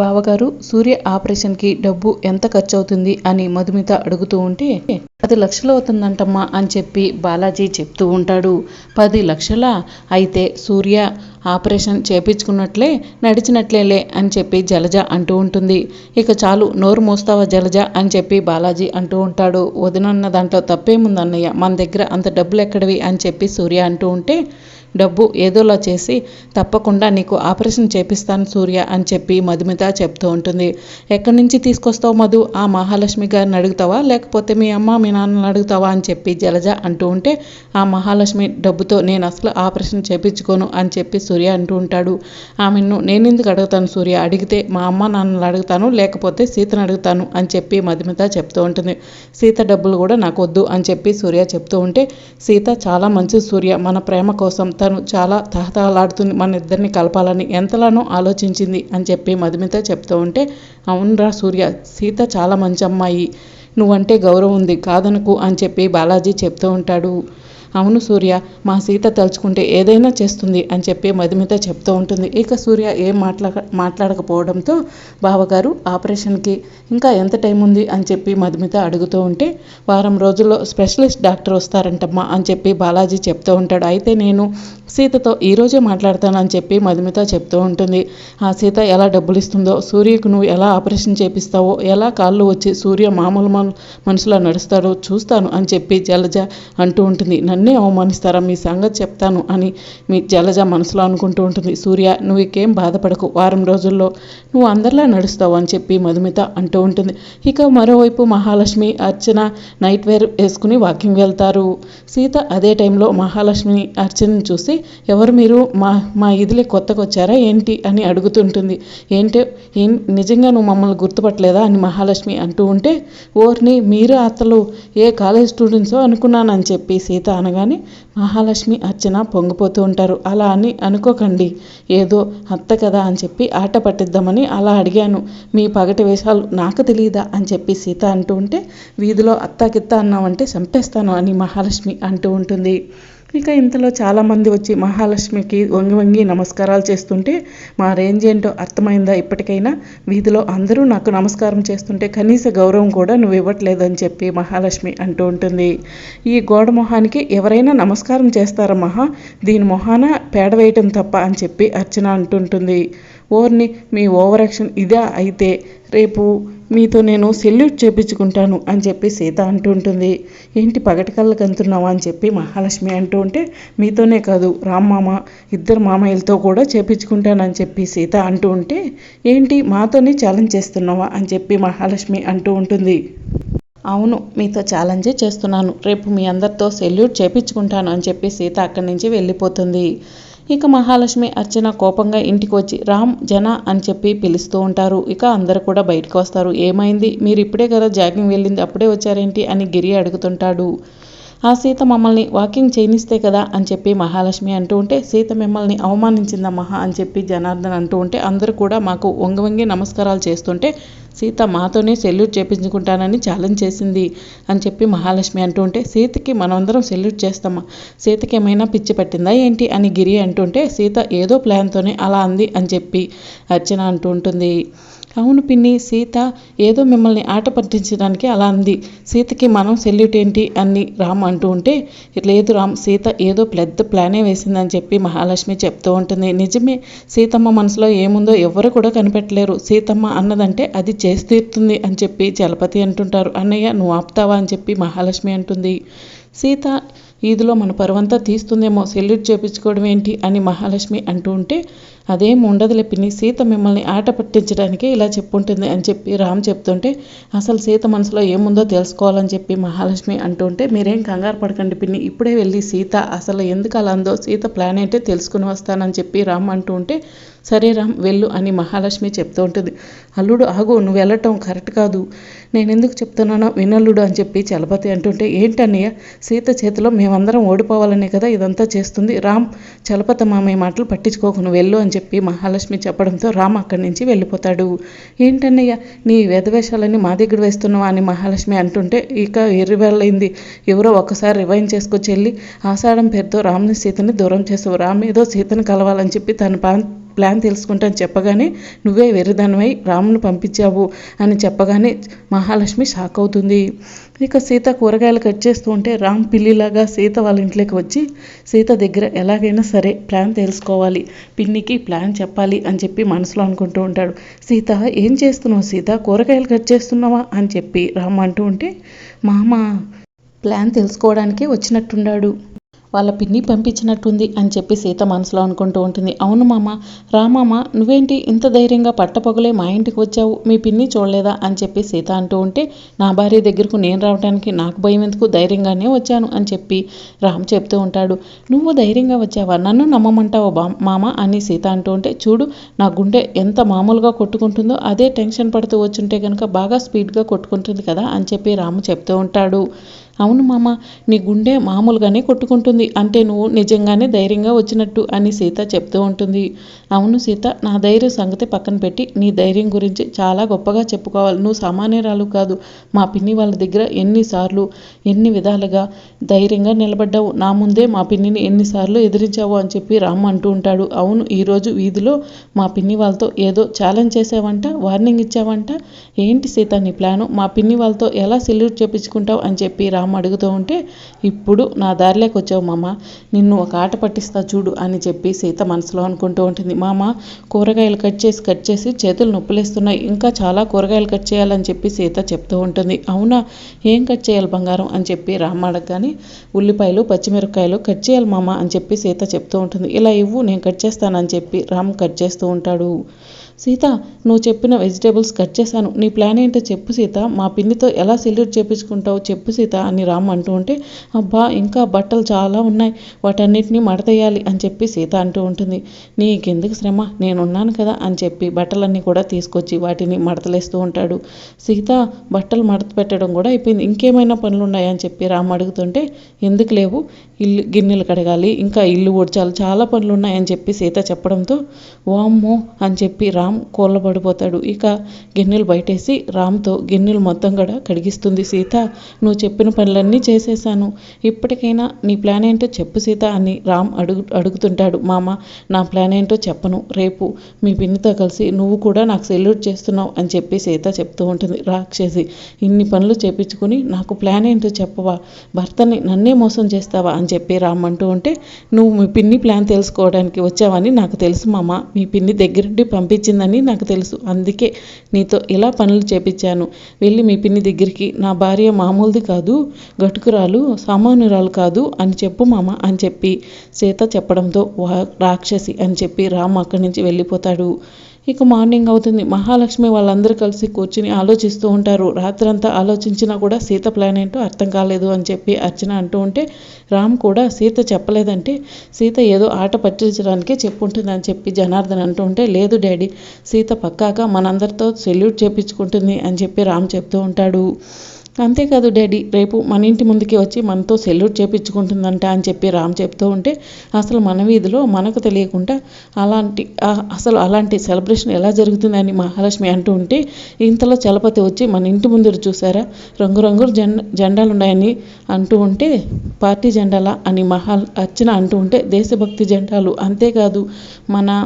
బావగారు, సూర్య ఆపరేషన్కి డబ్బు ఎంత ఖర్చు అవుతుంది అని మధుమిత అడుగుతూ ఉంటే 10 లక్షలు అవుతుందంటమ్మా అని చెప్పి బాలాజీ చెప్తూ ఉంటాడు. 10 లక్షలా? అయితే సూర్య ఆపరేషన్ చేపించుకున్నట్లే నడిచినట్లేలే అని చెప్పి జలజ అంటూ ఉంటుంది. ఇక చాలు, నోరు మోస్తావా జలజ అని చెప్పి బాలాజీ అంటూ ఉంటాడు. వదినన్న దాంట్లో తప్పేముందన్నయ్య, మన దగ్గర అంత డబ్బులు ఎక్కడివి అని చెప్పి సూర్య అంటూ ఉంటే, డబ్బు ఏదోలా చేసి తప్పకుండా నీకు ఆపరేషన్ చేపిస్తాను సూర్య అని చెప్పి మధుమిత చెప్తూ ఉంటుంది. ఎక్కడి నుంచి తీసుకొస్తావు మధు? ఆ మహాలక్ష్మి గారిని అడుగుతావా, లేకపోతే మీ అమ్మ మీ నాన్నని అడుగుతావా అని చెప్పి జలజ అంటూ ఉంటే, ఆ మహాలక్ష్మి డబ్బుతో నేను అసలు ఆపరేషన్ చేపించుకోను అని చెప్పి సూర్య అంటూ ఉంటాడు. ఆమెను నేనెందుకు అడుగుతాను సూర్య, అడిగితే మా అమ్మ నాన్నలు అడుగుతాను, లేకపోతే సీతను అడుగుతాను అని చెప్పి మధుమిత చెప్తూ ఉంటుంది. సీత డబ్బులు కూడా నాకు వద్దు అని చెప్పి సూర్య చెప్తూ ఉంటే, సీత చాలా మంచిది సూర్య, మన ప్రేమ కోసం తను చాలా తహతహలాడుతుంది, మన ఇద్దరిని కలపాలని ఎంతలానో ఆలోచించింది అని చెప్పి మధుమిత చెప్తూ ఉంటే, అవునరా సూర్య, సీత చాలా మంచి అమ్మాయి, నువ్వంటే గౌరవం ఉంది, కాదనుకు అని చెప్పి బాలాజీ చెప్తూ ఉంటాడు. అవును సూర్య, మా సీత తలుచుకుంటే ఏదైనా చేస్తుంది అని చెప్పి మధుమిత చెప్తూ ఉంటుంది. ఇక సూర్య ఏం మాట్లాడకపోవడంతో బావగారు, ఆపరేషన్కి ఇంకా ఎంత టైం ఉంది అని చెప్పి మధుమిత అడుగుతూ ఉంటే, వారం రోజుల్లో స్పెషలిస్ట్ డాక్టర్ వస్తారంటమ్మా అని చెప్పి బాలాజీ చెప్తూ ఉంటాడు. అయితే నేను సీతతో ఈరోజే మాట్లాడతాను అని చెప్పి మధుమిత చెప్తూ ఉంటుంది. ఆ సీత ఎలా డబ్బులు ఇస్తుందో, సూర్యకు నువ్వు ఎలా ఆపరేషన్ చేపిస్తావో, ఎలా కాళ్ళు వచ్చి సూర్య మామూలు మనుషులా నడుస్తాడో చూస్తాను అని చెప్పి జలజ అంటూ ఉంటుంది. నన్నే అవమానిస్తారా, మీ సంగతి చెప్తాను అని మీ జలజ మనసులో అనుకుంటూ ఉంటుంది. సూర్య, నువ్వు ఇంకేం బాధపడకు, వారం రోజుల్లో నువ్వు అందరిలా నడుస్తావు అని చెప్పి మధుమిత అంటూ ఉంటుంది. ఇక మరోవైపు మహాలక్ష్మి, అర్చన నైట్ వేర్ వేసుకుని వాకింగ్ వెళ్తారు. సీత అదే టైంలో మహాలక్ష్మిని, అర్చనని చూసి, ఎవరు మీరు, మా ఇదిలే కొత్తగా వచ్చారా ఏంటి అని అడుగుతుంటుంది. నిజంగా నువ్వు మమ్మల్ని గుర్తుపట్టలేదా అని మహాలక్ష్మి అంటూ ఉంటే, ఓర్ని మీరు అత్తలు ఏ కాలేజ్ స్టూడెంట్సో అనుకున్నాను అని చెప్పి సీత అనగానే మహాలక్ష్మి, అర్చన పొంగిపోతూ ఉంటారు. అలా అని అనుకోకండి, ఏదో అత్త కదా అని చెప్పి ఆట పట్టిద్దామని అలా అడిగాను, మీ పగటి వేషాలు నాకు తెలియదా అని చెప్పి సీత అంటూ ఉంటే, వీధిలో అత్తాకిత్త అన్నావంటే చంపేస్తాను అని మహాలక్ష్మి అంటూ ఉంటుంది. ఇక ఇంతలో చాలామంది వచ్చి మహాలక్ష్మికి వంగి వంగి నమస్కారాలు చేస్తుంటే, మా రేంజ్ ఏంటో అర్థమైందా ఇప్పటికైనా, వీధిలో అందరూ నాకు నమస్కారం చేస్తుంటే కనీస గౌరవం కూడా నువ్వు ఇవ్వట్లేదని చెప్పి మహాలక్ష్మి అంటూ ఉంటుంది. ఈ గోడ మొహానికి ఎవరైనా నమస్కారం చేస్తారా మహా, దీని మొహాన పేడ వేయటం తప్ప అని చెప్పి అర్చన అంటుంటుంది. ఓర్ని, మీ ఓవర్ యాక్షన్ ఇదా అయితే రేపు మీతో నేను సెల్యూట్ చేపించుకుంటాను అని చెప్పి సీత అంటుంటుంది. ఏంటి పగటి కళ్ళకి అంటున్నావా అని చెప్పి మహాలక్ష్మి అంటూ ఉంటే, మీతోనే కాదు రామ్మామ, ఇద్దరు మామయ్యలతో కూడా చేపించుకుంటానని చెప్పి సీత అంటూ ఉంటే, ఏంటి మాతోనే ఛాలెంజ్ చేస్తున్నావా అని చెప్పి మహాలక్ష్మి అంటూ ఉంటుంది. అవును, మీతో ఛాలెంజే చేస్తున్నాను, రేపు మీ అందరితో సెల్యూట్ చేపించుకుంటాను అని చెప్పి సీత అక్కడి నుంచి వెళ్ళిపోతుంది. ఇక మహాలక్ష్మి, అర్చన కోపంగా ఇంటికి వచ్చి రామ్, జన అని చెప్పి పిలుస్తూ ఉంటారు. ఇక అందరు కూడా బయటకు వస్తారు. ఏమైంది, మీరు ఇప్పుడే కదా జాగింగ్ వెళ్ళింది, అప్పుడే వచ్చారేంటి అని గిరి అడుగుతుంటాడు. ఆ సీత మమ్మల్ని వాకింగ్ చేయనిస్తే కదా అని చెప్పి మహాలక్ష్మి అంటూ ఉంటే, సీత మిమ్మల్ని అవమానించిందా మహా అని చెప్పి జనార్దన్ అంటూ ఉంటే, అందరూ కూడా మాకు వంగి వంగి నమస్కారాలు చేస్తుంటే సీత మాతోనే సెల్యూట్ చేపించుకుంటానని ఛాలెంజ్ చేసింది అని చెప్పి మహాలక్ష్మి అంటూ ఉంటే, సీతకి మనమందరం సెల్యూట్ చేస్తామా, సీతకి ఏమైనా పిచ్చి పట్టిందా ఏంటి అని గిరి అంటుంటే, సీత ఏదో ప్లాన్తోనే అలా అంది అని చెప్పి అర్చన అంటూ ఉంటుంది. అవును పిన్ని, సీత ఏదో మిమ్మల్ని ఆట పట్టించడానికి అలా అంది, సీతకి మనం సెల్యూట్ ఏంటి అని రామ్ అంటూ ఉంటే, లేదు రామ్, సీత ఏదో పెద్ద ప్లానే వేసిందని చెప్పి మహాలక్ష్మి చెప్తూ ఉంటుంది. నిజమే, సీతమ్మ మనసులో ఏముందో ఎవ్వరు కూడా కనిపెట్టలేరు, సీతమ్మ అన్నదంటే అది చేసి తీరుతుంది అని చెప్పి చలపతి అంటుంటారు. అన్నయ్య నువ్వు ఆపుతావా అని చెప్పి మహాలక్ష్మి అంటుంది. సీత ఈదులో మన పరువంతా తీస్తుందేమో, సెల్యూట్ చేపించుకోవడం ఏంటి అని మహాలక్ష్మి అంటూ ఉంటే, అదేం ఉండదులే పిన్ని, సీత మిమ్మల్ని ఆట పట్టించడానికే ఇలా చెప్పుంటుంది అని చెప్పి రామ్ చెప్తుంటే, అసలు సీత మనసులో ఏముందో తెలుసుకోవాలని చెప్పి మహాలక్ష్మి అంటుంటే, మీరేం కంగారు పడకండి పిన్ని, ఇప్పుడే వెళ్ళి సీత అసలు ఎందుకు అలా అందో సీత ప్లాన్ ఏంటో తెలుసుకుని వస్తానని చెప్పి రామ్ అంటూ ఉంటే, సరే రామ్ వెళ్ళు అని మహాలక్ష్మి చెప్తూ ఉంటుంది. అల్లుడు ఆగు, నువ్వు వెళ్ళటం కరెక్ట్ కాదు, నేను ఎందుకు చెప్తున్నానో వినల్లుడు అని చెప్పి చలపతి అంటుంటే, ఏంటన్నయ్య, సీత చేతిలో మేమందరం ఓడిపోవాలనే కదా ఇదంతా చేస్తుంది, రామ్ చలపతి మామయ్య మాటలు పట్టించుకోకు, నువ్వు వెళ్ళు అని చెప్పి మహాలక్ష్మి చెప్పడంతో రామ్ అక్కడి నుంచి వెళ్ళిపోతాడు. ఏంటన్నయ్య, నీ వేదవేషాలన్నీ మా దగ్గర వేస్తున్నావా అని మహాలక్ష్మి అంటుంటే, ఇక ఎర్రివేళ్ళైంది, ఎవరో ఒక్కసారి రివైండ్ చేసుకొచ్చి వెళ్ళి ఆషాఢం పేరుతో రామ్ని సీతని దూరం చేసావు, రామ్ ఏదో సీతని కలవాలని చెప్పి తన ప్లాన్ తెలుసుకుంటాను చెప్పగానే నువ్వే వెర్రిదానివై రామును పంపించావు అని చెప్పగానే మహాలక్ష్మి షాక్ అవుతుంది. ఇక సీత కూరగాయలు కట్ చేస్తూ ఉంటే రామ్ పిల్లిలాగా సీత వాళ్ళ ఇంట్లోకి వచ్చి సీత దగ్గర ఎలాగైనా సరే ప్లాన్ తెలుసుకోవాలి, పిన్నికి ప్లాన్ చెప్పాలి అని చెప్పి మనసులో అనుకుంటూ ఉంటాడు. సీత ఏం చేస్తున్నావు సీత, కూరగాయలు కట్ చేస్తున్నావా అని చెప్పి రామ్ అంటూ ఉంటే మామ ప్లాన్ తెలుసుకోవడానికే వచ్చినట్టున్నాడు, వాళ్ళ పిన్ని పంపించినట్టుంది అని చెప్పి సీత మనసులో అనుకుంటూ ఉంటుంది. అవును మామ, రామామ నువ్వేంటి ఇంత ధైర్యంగా పట్టపొగలే మా ఇంటికి వచ్చావు, మీ పిన్ని చూడలేదా అని చెప్పి సీత అంటూ ఉంటే నా భార్య దగ్గరకు నేను రావడానికి నాకు భయం ఎందుకు, ధైర్యంగానే వచ్చాను అని చెప్పి రామ్ చెప్తూ ఉంటాడు. నువ్వు ధైర్యంగా వచ్చావా, నన్ను నమ్మమంటావా మామ అని సీత అంటూ ఉంటే చూడు నా గుండె ఎంత మామూలుగా కొట్టుకుంటుందో అదే టెన్షన్ పడుతూ వచ్చుంటే కనుక బాగా స్పీడ్గా కొట్టుకుంటుంది కదా అని చెప్పి రాము చెప్తూ ఉంటాడు. అవును మామ, నీ గుండె మామూలుగానే కొట్టుకుంటుంది అంటే నువ్వు నిజంగానే ధైర్యంగా వచ్చినట్టు అని సీత చెప్తూ ఉంటుంది. అవును సీత, నా ధైర్యం సంగతి పక్కన పెట్టి నీ ధైర్యం గురించి చాలా గొప్పగా చెప్పుకోవాలి, నువ్వు సామాన్యురాలు కాదు, మా పిన్ని వాళ్ళ దగ్గర ఎన్నిసార్లు ఎన్ని విధాలుగా ధైర్యంగా నిలబడ్డావు, నా ముందే మా పిన్నిని ఎన్నిసార్లు ఎదిరించావు అని చెప్పి రామ్ అంటూ ఉంటాడు. అవును ఈరోజు వీధిలో మా పిన్ని వాళ్ళతో ఏదో ఛాలెంజ్ చేసావంట, వార్నింగ్ ఇచ్చావంట, ఏంటి సీత నీ ప్లాను, మా పిన్ని వాళ్ళతో ఎలా సెల్యూట్ చేపించుకుంటావు అని చెప్పి రామ్ అడుగుతూ ఉంటే ఇప్పుడు నా దారిలోకి వచ్చావు మామ, నిన్ను ఒక ఆట పట్టిస్తా చూడు అని చెప్పి సీత మనసులో అనుకుంటూ ఉంటుంది. మామ కూరగాయలు కట్ చేసి చేతులు నొప్పులేస్తున్నాయి, ఇంకా చాలా కూరగాయలు కట్ చేయాలని చెప్పి సీత చెప్తూ ఉంటుంది. అవునా, ఏం కట్ చేయాలి బంగారం అని చెప్పి రామ్ అడగగానే ఉల్లిపాయలు పచ్చిమిరపకాయలు కట్ చేయాలి మామ అని చెప్పి సీత చెప్తూ ఉంటుంది. ఇలా ఇవ్వు నేను కట్ చేస్తానని చెప్పి రామ్ కట్ చేస్తూ ఉంటాడు. సీత నువ్వు చెప్పిన వెజిటేబుల్స్ కట్ చేశాను, నీ ప్లాన్ ఏంటో చెప్పు సీత, మా పిన్నితో ఎలా సెల్యూట్ చేపించుకుంటావు చెప్పు సీత అని రామ్ అంటూ ఉంటే అబ్బా ఇంకా బట్టలు చాలా ఉన్నాయి, వాటన్నిటిని మడతేయాలి అని చెప్పి సీత అంటూ ఉంటుంది. నీకెందుకు శ్రమ, నేనున్నాను కదా అని చెప్పి బట్టలన్నీ కూడా తీసుకొచ్చి వాటిని మడతలేస్తూ ఉంటాడు. సీత బట్టలు మడత పెట్టడం కూడా అయిపోయింది, ఇంకేమైనా పనులు ఉన్నాయని చెప్పి రామ్ అడుగుతుంటే ఎందుకు లేవు, గిన్నెలు కడగాలి, ఇంకా ఇల్లు ఊడ్చాలి, చాలా పనులు ఉన్నాయని చెప్పి సీత చెప్పడంతో వామ్మో అని చెప్పి రామ్ కోళ్ళబడిపోతాడు. ఇక గిన్నెలు బయటేసి రామ్తో గిన్నెలు మొత్తం కూడా కడిగిస్తుంది. సీత నువ్వు చెప్పిన పనులన్నీ చేసేసాను, ఇప్పటికైనా నీ ప్లాన్ ఏంటో చెప్పు సీత అని రామ్ అడుగుతుంటాడు. మామ నా ప్లాన్ ఏంటో చెప్పను, రేపు మీ పిన్నితో కలిసి నువ్వు కూడా నాకు సెల్యూట్ చేస్తున్నావు అని చెప్పి సీత చెప్తూ ఉంటుంది. రాక్షసి, ఇన్ని పనులు చేపించుకుని నాకు ప్లాన్ ఏంటో చెప్పవా, భర్తని నన్నే మోసం చేస్తావా అని చెప్పి రామ్ అంటూ ఉంటే నువ్వు మీ పిన్ని ప్లాన్ తెలుసుకోవడానికి వచ్చావని నాకు తెలుసు మామ, మీ పిన్ని దగ్గరుండి పంపించిందని నాకు తెలుసు, అందుకే నీతో ఇలా పనులు చేపించాను, వెళ్ళి మీ పిన్ని దగ్గరికి నా భార్య మామూలుది కాదు, గటుకురాలు సామాన్యురాలు కాదు అని చెప్పు మామ అని చెప్పి సీత చెప్పడంతో రాక్షసి అని చెప్పి రామ్ అక్కడి నుంచి వెళ్ళిపోతాడు. ఇక మార్నింగ్ అవుతుంది. మహాలక్ష్మి వాళ్ళందరూ కలిసి కూర్చుని ఆలోచిస్తూ ఉంటారు. రాత్రంతా ఆలోచించినా కూడా సీత ప్లాన్ ఏంటో అర్థం కాలేదు అని చెప్పి అర్చన అంటూ ఉంటే రామ్ కూడా సీత చెప్పలేదంటే సీత ఏదో ఆట పట్టించడానికే చెప్పుంటుంది అని చెప్పి జనార్దన్ అంటూ ఉంటే లేదు డాడీ, సీత పక్కాగా మనందరితో సెల్యూట్ చేపించుకుంటుంది అని చెప్పి రామ్ చెప్తూ ఉంటాడు. అంతేకాదు డాడీ, రేపు మన ఇంటి ముందుకి వచ్చి మనతో సెల్యూట్ చేపించుకుంటుందంట అని చెప్పి రామ్ చెప్తూ ఉంటే అసలు మన వీధిలో మనకు తెలియకుండా అలాంటి సెలబ్రేషన్ ఎలా జరుగుతుందని మహాలక్ష్మి అంటూ ఉంటే ఇంతలో చలపతి వచ్చి మన ఇంటి ముందు చూసారా రంగురంగుల జెండాలు ఉన్నాయని అంటూ ఉంటే పార్టీ జెండాలా అని అర్చన అంటూ ఉంటే దేశభక్తి జెండాలు, అంతేకాదు మన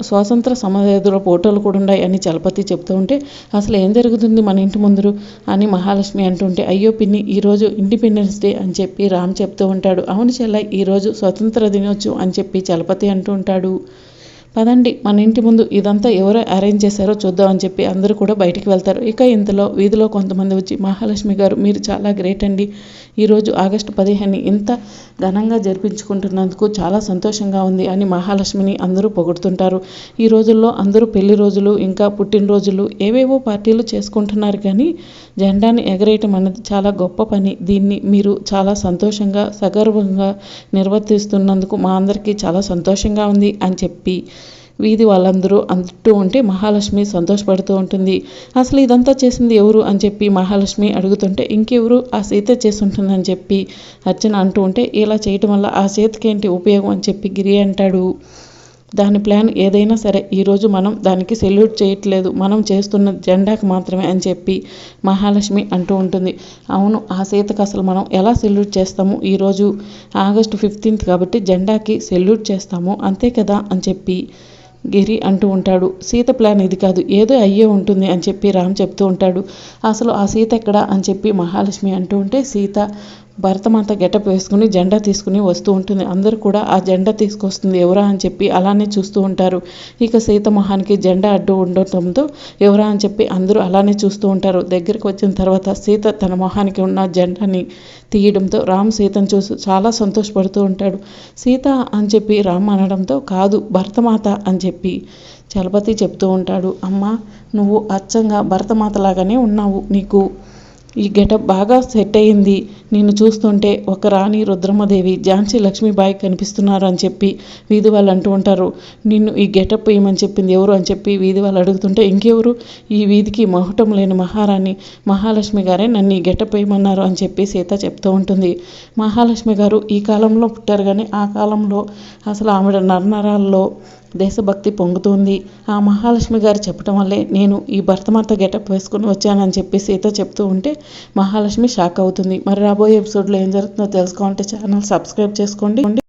స్వాతంత్ర సమరయోధుల ఫోటోలు కూడా ఉన్నాయి అని చలపతి చెప్తూ ఉంటే అసలు ఏం జరుగుతుంది మన ఇంటి ముందు అని మహాలక్ష్మి అంటుంటే అయ్యో పిన్ని ఈరోజు ఇండిపెండెన్స్ డే అని చెప్పి రామ్ చెప్తూ ఉంటాడు. అవును చెల్ల, ఈరోజు స్వతంత్ర దినోత్సవం అని చెప్పి చలపతి అంటూ ఉంటాడు. పదండి మన ఇంటి ముందు ఇదంతా ఎవరో అరేంజ్ చేశారో చూద్దాం అని చెప్పి అందరూ కూడా బయటికి వెళ్తారు. ఇక ఇంతలో వీధిలో కొంతమంది వచ్చి మహాలక్ష్మి గారు మీరు చాలా గ్రేట్ అండి, ఈరోజు ఆగస్టు 15 ఇంత ఘనంగా జరిపించుకుంటున్నందుకు చాలా సంతోషంగా ఉంది అని మహాలక్ష్మిని అందరూ పొగుడుతుంటారు. ఈ రోజుల్లో అందరూ పెళ్లి రోజులు ఇంకా పుట్టినరోజులు ఏవేవో పార్టీలు చేసుకుంటున్నారు, కానీ జెండాని ఎగరేయటం అనేది చాలా గొప్ప పని, దీన్ని మీరు చాలా సంతోషంగా సగర్వంగా నిర్వర్తిస్తున్నందుకు మా అందరికీ చాలా సంతోషంగా ఉంది అని చెప్పి వీధి వాళ్ళందరూ అంటూ ఉంటే మహాలక్ష్మి సంతోషపడుతూ ఉంటుంది. అసలు ఇదంతా చేసింది ఎవరు అని చెప్పి మహాలక్ష్మి అడుగుతుంటే ఇంకెవరు ఆ సీత చేసి ఉంటుందని చెప్పి అర్చన అంటూ ఉంటే ఇలా చేయటం వల్ల ఆ సీతకేంటి ఉపయోగం అని చెప్పి గిరి అంటాడు. దాని ప్లాన్ ఏదైనా సరే ఈరోజు మనం దానికి సెల్యూట్ చేయట్లేదు, మనం చేస్తున్న జెండాకి మాత్రమే అని చెప్పి మహాలక్ష్మి అంటూ ఉంటుంది. అవును, ఆ సీతకు అసలు మనం ఎలా సెల్యూట్ చేస్తాము, ఈరోజు ఆగస్టు 15th కాబట్టి జెండాకి సెల్యూట్ చేస్తాము అంతే కదా అని చెప్పి గిరి అంటూ ఉంటాడు. సీత ప్లాన్ ఇది కాదు, ఏదో అయ్యే ఉంటుంది అని చెప్పి రామ్ చెప్తూ ఉంటాడు. అసలు ఆ సీత ఎక్కడా అని చెప్పి మహాలక్ష్మి అంటూ ఉంటే సీత భరతమాత గెటప్ వేసుకుని జెండా తీసుకుని వస్తూ ఉంటుంది. అందరూ కూడా ఆ జెండా తీసుకొస్తుంది ఎవరా అని చెప్పి అలానే చూస్తూ ఉంటారు. ఇక సీత మొహానికి జెండా అడ్డు ఉండటంతో ఎవరా అని చెప్పి అందరూ అలానే చూస్తూ ఉంటారు. దగ్గరికి వచ్చిన తర్వాత సీత తన మొహానికి ఉన్న జెండాని తీయడంతో రామ్ సీతను చూసి చాలా సంతోషపడుతూ ఉంటాడు. సీత అని చెప్పి రామ్ అనడంతో కాదు భరతమాత అని చెప్పి చలపతి చెప్తూ ఉంటాడు. అమ్మా, నువ్వు అచ్చంగా భరతమాత లాగానే ఉన్నావు, నీకు ఈ గెటప్ బాగా సెట్ అయ్యింది, నిన్ను చూస్తుంటే ఒక రాణి రుద్రమ్మదేవి ఝాన్సీ లక్ష్మీబాయి కనిపిస్తున్నారు అని చెప్పి వీధి వాళ్ళు అంటూ ఉంటారు. నిన్ను ఈ గెటప్ వేయమని చెప్పింది ఎవరు అని చెప్పి వీధి వాళ్ళు అడుగుతుంటే ఇంకెవరు, ఈ వీధికి మహటం లేని మహారాణి మహాలక్ష్మి గారే నన్ను ఈ గెటప్ వేయమన్నారు అని చెప్పి సీత చెప్తూ ఉంటుంది. మహాలక్ష్మి గారు ఈ కాలంలో పుట్టారు కానీ ఆ కాలంలో అసలు ఆవిడ నరనరాల్లో దేశభక్తి పొంగుతుంది. ఆ మహాలక్ష్మి గారు చెప్పడం వల్లే నేను ఈ భరతమాత గెటప్ వేసుకుని వచ్చానని చెప్పి సీత చెప్తూ ఉంటే మహాలక్ష్మి షాక్ అవుతుంది. మరి రాబోయే ఎపిసోడ్లో ఏం జరుగుతుందో తెలుసుకోవాలంటే ఛానల్ సబ్స్క్రైబ్ చేసుకోండి.